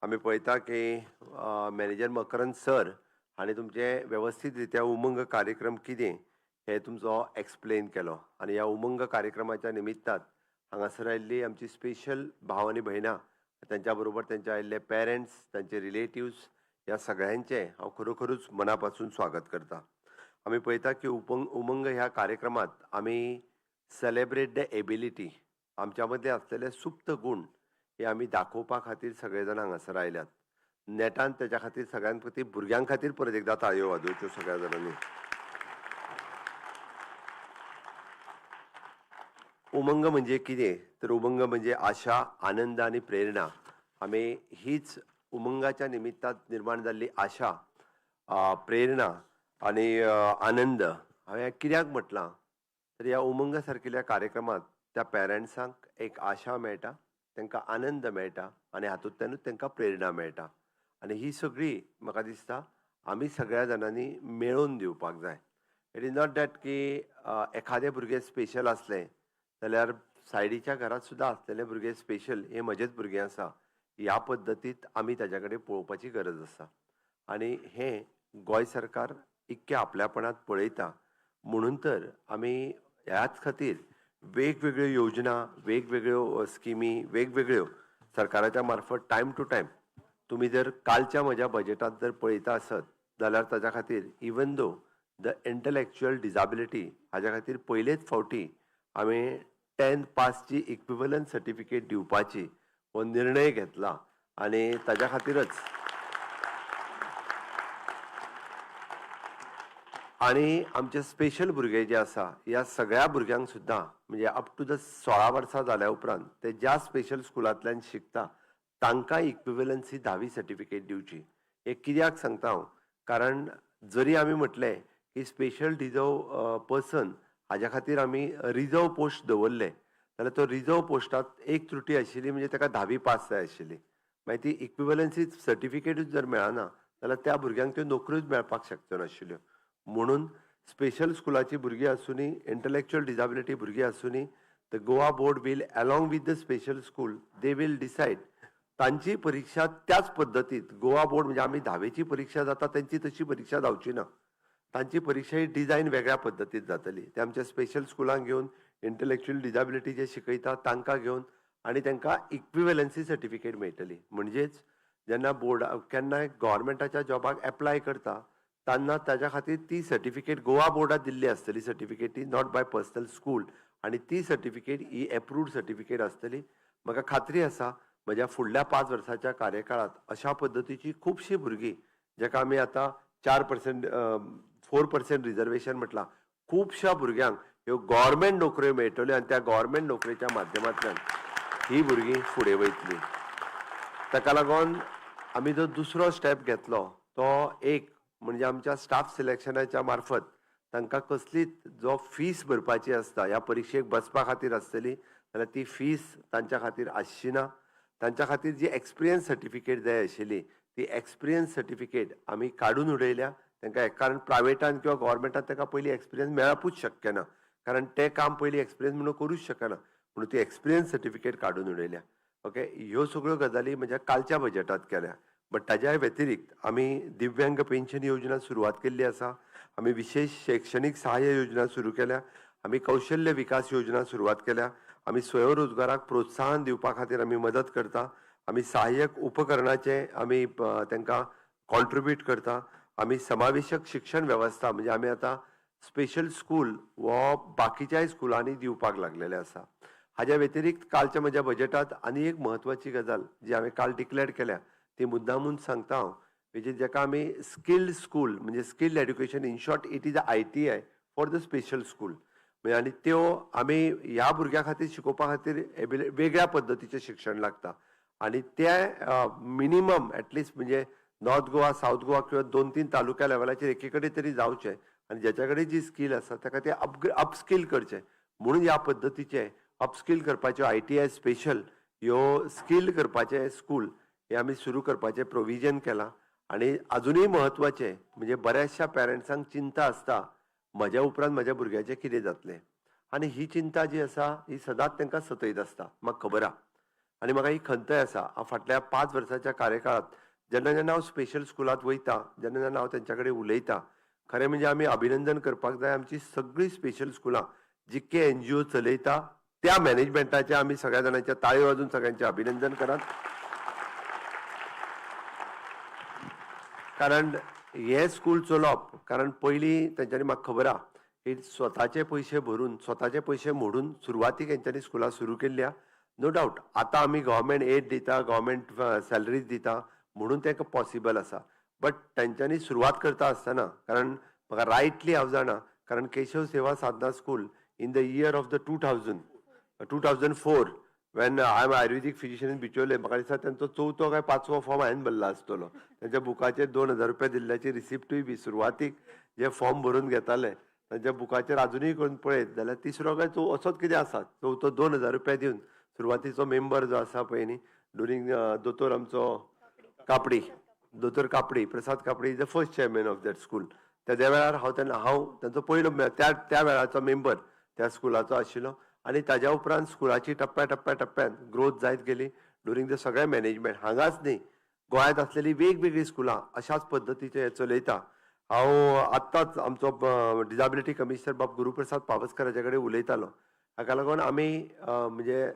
आम्ही पळयता की मॅनेजर मकरंद सर हांणी तुमचे व्यवस्थित रित्या उमंग कार्यक्रम कितें हे तुमचो एक्सप्लेन केलो आनी ह्या उमंग कार्यक्रमाच्या निमित्तान हांगासर आयिल्ली आमची स्पेशल भाव आनी भयणां त्यांच्या बरोबर त्यांचे आयिल्ले पेरंट्स तांचे रिलेटिव्स ह्या सगळ्यांचे हांव खरोखरूच मना पासून स्वागत करता. आमी पळयता की उमंग ह्या कार्यक्रमांत आमी सेलेब्रेट द एबिलिटी आमच्या मदले आसलेले सुप्त गूण हे आमी दाखोवपा खातीर सगळे जाण हांगासर आयल्यात. नेटान तेच्या खातीर सगळ्यां खातीर भुरग्यां खातीर परत एकदा ताळयो वाजोवच्यो सगळ्या जाणांनी. उमंग म्हणजे कितें तर उमंग म्हणजे आशा, आनंद आनी प्रेरणा. आमी हीच उमंगाच्या निमित्तान निर्माण जाल्ली आशा, प्रेरणा आनी आनंद हांवें कित्याक म्हटलां तर ह्या उमंग सारकिल्ल्या कार्यक्रमांत त्या पेरंट्सांक एक आशा मेळटा, तांकां आनंद मेळटा आनी हातूंतल्यानूच तांकां प्रेरणा मेळटा. आनी ही सगळी म्हाका दिसता आमी सगळ्या जाणांनी मेळोवन दिवपाक जाय. इट इज नॉट दॅट की एखादे भुरगे स्पेशल आसले जाल्यार सायडीच्या घरांत सुद्दां आसलेले भुरगे स्पेशल हे म्हजेच भुरगे आसा ह्या पद्दतीत आमी ताच्या कडेन पळोवपाची गरज आसा. आनी हें गोंय सरकार इतके आपल्यापणांत पळयता म्हणून तर आमी ह्याच खातीर वेगवेगळ्यो योजना, वेगवेगळ्यो स्किमी, वेगवेगळ्यो सरकाराच्या मार्फत टायम टू टायम तुमी जर कालच्या म्हज्या बजेटांत जर पळयता आसत जाल्यार ताच्या खातीर even though the intellectual disability हाज्या खातीर पयलेच फावटी आमी 10th पासची इक्विवलंट सर्टिफिकेट दिवपाची हो निर्णय घेतला आनी ताच्या खातीरच आनी आमचे स्पेशल भुरगे जे आसा ह्या सगळ्या भुरग्यांक सुद्दां म्हणजे अप टू द 16 वर्सां जाल्या उपरांत ते ज्या स्पेशल स्कुलांतल्यान शिकता तांकां इक्विवलन्सी 10वी सर्टिफिकेट दिवची. हे कित्याक सांगता हांव कारण जरी आमी म्हटलें की स्पेशल रिजर्व पर्सन हाज्या खातीर आमी रिजर्व पोस्ट दवरले जाल्यार तो रिजर्व पोस्टांत एक त्रुटी आशिल्ली म्हणजे ताका 10वी पास जाय आशिल्ली. मागीर ती इक्विवलन्सी सर्टिफिकेटूच जर मेळना जाल्यार त्या भुरग्यांक त्यो नोकऱ्योच मेळपाक शकच्यो नाशिल्ल्यो. म्हणून स्पेशल स्कुलाची भुरगीं आसुनी, इंटलेक्च्युअल डिजाबिलिटी भुरगीं आसुनी, the Goa board will along with the special school they will decide तांची परीक्षा त्याच पद्दतीत गोवा बोर्ड म्हणजे आमी 10वीची परीक्षा जाता तेंची तशी परीक्षा जावची ना. तांची परीक्षा ही डिझायन वेगळ्या पद्दतीत जातली. ते आमच्या स्पेशल स्कुलांक घेवन इंटलेक्च्युअल डिजाबिलिटी जे शिकयता तांकां घेवन आनी तांकां इक्विवलन्सी सर्टिफिकेट मेळटली. म्हणजेच जेन्ना बोर्ड केन्नाय गव्हर्मेंटाच्या जॉबाक एप्लाय करता तेन्ना ताच्या खातीर ती सर्टिफिकेट गोवा बोर्डात दिल्ली आसतली certificate not bye personal school आनी ती सर्टिफिकेट ही एप्रूव्ड सर्टिफिकेट आसतली. म्हाका खात्री आसा म्हज्या फुडल्या 5 वर्साच्या कार्यकाळांत अशा पद्दतीची खुबशीं भुरगीं जेका आमी आतां 4% 4% रिजर्वेशन म्हटलां खुबश्या भुरग्यांक ह्यो गव्हर्मेंट नोकऱ्यो मेळटल्यो आनी त्या गव्हर्मेंट नोकरेच्या माध्यमांतल्यान ही भुरगीं फुडें वयतलीं. ताका लागून आमी जो दुसरो स्टेप घेतलो तो एक म्हणजे आमच्या स्टाफ सिलेक्शनाच्या मार्फत तांकां कसलीच जो फीस भरपाची आसता ह्या परीक्षेक बसपा खातीर आसतली जाल्यार ती फीस तांच्या खातीर आसची ना. तांच्या खातीर जी एक्सपिरियन्स सर्टिफिकेट जाय आशिल्ली ती एक्सपिरियन्स सर्टिफिकेट आमी काडून उडयल्या. तांकां कारण प्रायवेटान किंवा गव्हर्मेंटान तांकां पयलीं एक्सपिरियन्स मेळपूच शक्य ना कारण ते काम पयलीं एक्सपिरियन्स म्हणून करूच शकना म्हणून ती एक्सपिरियन्स सर्टिफिकेट काडून उडयल्या. ओके, ह्यो सगळ्यो गजाली म्हज्या कालच्या बजेटांत केल्या. बट ताज्या व्यतिरिक्त आमी दिव्यांग पेन्शन योजना सुरवात केल्ली आसा. आमी विशेष शैक्षणीक सहाय्य योजना सुरू केल्या. आमी कौशल्य विकास योजना सुरवात केल्या. आमी स्वयंरोजगाराक प्रोत्साहन दिवपा खातीर आमी मदत करता. आमी सहाय्यक उपकरणाचे आमी तांकां कॉन्ट्रिब्यूट करता. आमी समावेशक शिक्षण वेवस्था म्हणजे आमी आतां स्पेशल स्कूल वो बाकीच्याय स्कुलांनी दिवपाक लागलेले आसा. हाज्या व्यतिरिक्त कालच्या म्हज्या बजेटांत आनी एक म्हत्वाची गजाल जी हांवें काल डिक्लेअर केल्या ती मुद्दामून सांगता हांव म्हणजे जेका आमी स्किल्ड स्कूल म्हणजे skilled education in short it is a ITI for the special school म्हणजे आनी त्यो आमी ह्या भुरग्यां खातीर शिकोवपा खातीर वेगळ्या पद्दतीचें शिक्षण लागता आनी ते मिनिमम एटलिस्ट म्हणजे नॉर्थ गोवा साऊथ गोवा किंवा 2-3 तालुक्या लेवलाचेर एके कडेन तरी जावचें आनी जेच्या कडेन जी स्कील आसा ताका ते अपस्कील करचें म्हणून ह्या पद्दतीचे अपस्कील करपाच्यो ITI स्पेशल ह्यो स्कील करपाचे स्कूल हे आमी सुरू करपाचें प्रोविजन केलां. आनी अजुनूय म्हत्वाचें म्हणजे बऱ्याचशा पेरंट्सांक चिंता आसता म्हज्या उपरांत म्हज्या भुरग्याचें कितें जातलें आनी ही चिंता जी आसा ही सदांच तांकां सतयत आसता म्हाका खबर आहा. आनी म्हाका ही खंतय आसा हांव फाटल्या 5 वर्साच्या कार्यकाळांत जेन्ना जेन्ना हांव स्पेशल स्कुलांत वयता जेन्ना जेन्ना हांव तेंच्या कडेन उलयतां खरें म्हणजे आमी अभिनंदन करपाक जाय आमची सगळीं स्पेशल स्कुलां जितके NGO चलयता त्या मॅनेजमेंटाचे आमी सगळ्या जाणांच्या ताळयो वाजून सगळ्यांचे अभिनंदन करात. कारण हे स्कूल चलोवप कारण पयलीं तेंच्यांनी म्हाका खबर आहा की स्वताचे पयशे भरून स्वताचे पयशे मोडून सुरवातीक हेंच्यांनी स्कुलां सुरू केल्ल्या. नो डावट आतां आमी गव्हर्मेंट एड दिता गव्हर्मेंट सॅलरीज दिता म्हणून तेका पॉसिबल आसा बट तेंच्यांनी सुरवात करता आसतना कारण म्हाका रायटली हांव जाणा कारण Keshav Seva Sadhana school in the year of the 2004 when I am ayurvedic physician in Bicholim म्हाका दिसता तेंचो 4थो काय 5वो फॉर्म हांवें भरला आसतलो. तेंच्या बुकाचेर 2000 रुपया दिल्ल्याची रिसिप्टूय बी सुरवातीक जे फॉर्म भरून घेताले तेंच्या बुकाचेर अजुनूय करून पळयत जाल्यार तिसरो काय तो असोच कितें आसा 4थो 2000 रुपया दिवन सुरवातीचो मेंबर जो आसा पळय न्ही ड्युरींग दोतोर आमचो कापडी दोतोर कापडी प्रसाद कापडी is the first chairman of that school. त्या वेळार हांव तेंचो पयलो त्या वेळाचो मेंबर त्या स्कुलाचो आशिल्लो आनी ताज्या उपरांत स्कुलाची टप्प्यान ग्रोथ जायत गेली ड्युरींग द सगळें मॅनेजमेंट हांगाच न्ही गोंयांत आसलेली वेगवेगळी स्कुलां अशाच पद्दतीचे हे चलयता. हांव आत्ताच आमचो डिजाबिलिटी कमिशनर बाब गुरुप्रसाद पावसकर हाचे कडेन उलयतालो हाका लागून आमी म्हणजे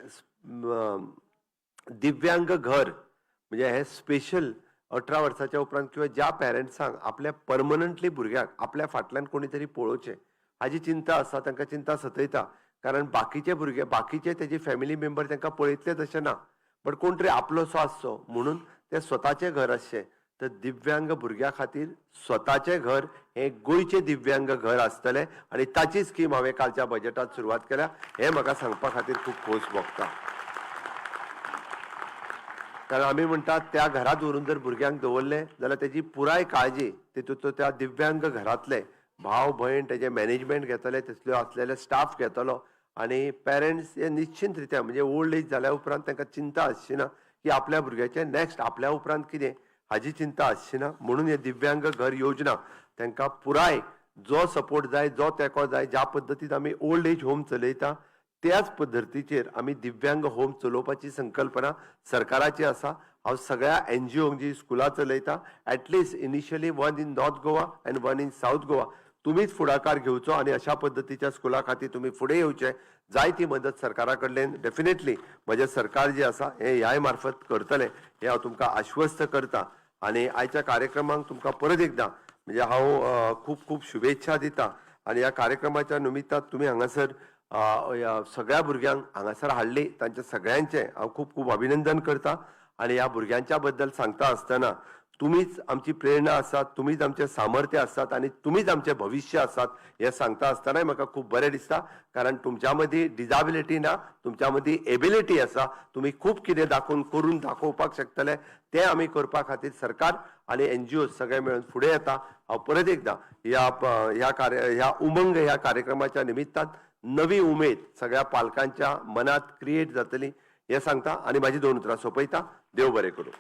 दिव्यांग घर म्हणजे हे स्पेशल 18 वर्साच्या उपरांत किंवा ज्या पेरंट्सांक आपल्या परमनंटली भुरग्याक आपल्या फाटल्यान कोणी तरी पळोवचें हाजी चिंता आसा तांकां चिंता सतयता कारण बाकीचे भुरगे बाकीचे तेजे फॅमिली मेंबर तांकां पळयतलेच अशें ना बट कोण तरी आपलोसो आसचो म्हणून ते स्वताचें घर आसचें तर दिव्यांग भुरग्यां खातीर स्वताचें घर हे गोंयचें दिव्यांग घर आसतलें आनी ताची स्कीम हांवें कालच्या बजेटांत सुरवात केल्या हें म्हाका सांगपा खातीर खूब खोस भोगता. कारण आमी म्हणटात त्या घरांत व्हरून जर भुरग्यांक दवरलें जाल्यार तेजी पुराय काळजी तितूंतलो त्या दिव्यांग घरांतले भाव भयण तेजे मॅनेजमेंट घेतले तसल्यो आसलेले स्टाफ घेतलो आनी पेरंट्स हे निश्चिंत रित्या म्हणजे ओल्ड एज जाल्या उपरांत तांकां चिंता आसची ना की आपल्या भुरग्याचें नेक्स्ट आपल्या उपरांत कितें हाजी चिंता आसची ना म्हणून हे दिव्यांग घर योजना तांकां पुराय जो सपोर्ट जाय जो तेंको जाय ज्या पद्दतीन आमी ओल्ड एज होम चलयता त्याच पद्दतीचेर आमी दिव्यांग होम चलोवपाची संकल्पना सरकाराची आसा. हांव सगळ्या NGO जी स्कुलां चलयता at least initially one in north Goa end one in south Goa तुमीच फुडाकार घेवचो आनी अशा पद्दतीच्या स्कुला खातीर तुमी फुडें येवचें जाय ती मदत सरकारा कडल्यान डेफिनेटली म्हजें सरकार जे आसा हे ह्याय मार्फत करतलें हें हांव तुमकां आश्वस्त करतां. आनी आयच्या कार्यक्रमाक तुमकां परत एकदां म्हणजे हांव खूब खूब शुभेच्छा दितां आनी ह्या कार्यक्रमाच्या निमित्तान तुमी हांगासर ह्या सगळ्या भुरग्यांक हांगासर हाडली तांचे सगळ्यांचे हांव खूब खूब अभिनंदन करतां आनी ह्या भुरग्यांच्या बद्दल सांगता आसतना तुमीच आमची प्रेरणा आसात तुमीच आमचें सामर्थ्य आसात आनी तुमीच आमचें भविश्य आसात हें सांगता आसतनाय म्हाका खूब बरें दिसता कारण तुमच्या मदीं डिजाबिलिटी ना तुमच्या मदीं एबिलिटी आसा तुमी खूब कितें करून दाखोवपाक शकतले तें आमी करपा खातीर सरकार आनी NGO सगळे मेळून फुडें येता. हांव परत एकदां ह्या उमंग ह्या कार्यक्रमाच्या निमित्तान नवी उमेद सगळ्या पालकांच्या मनात क्रिएट जातली हें सांगता आनी म्हाजी 2 उतरां सोंपयता. देव बरें करूं.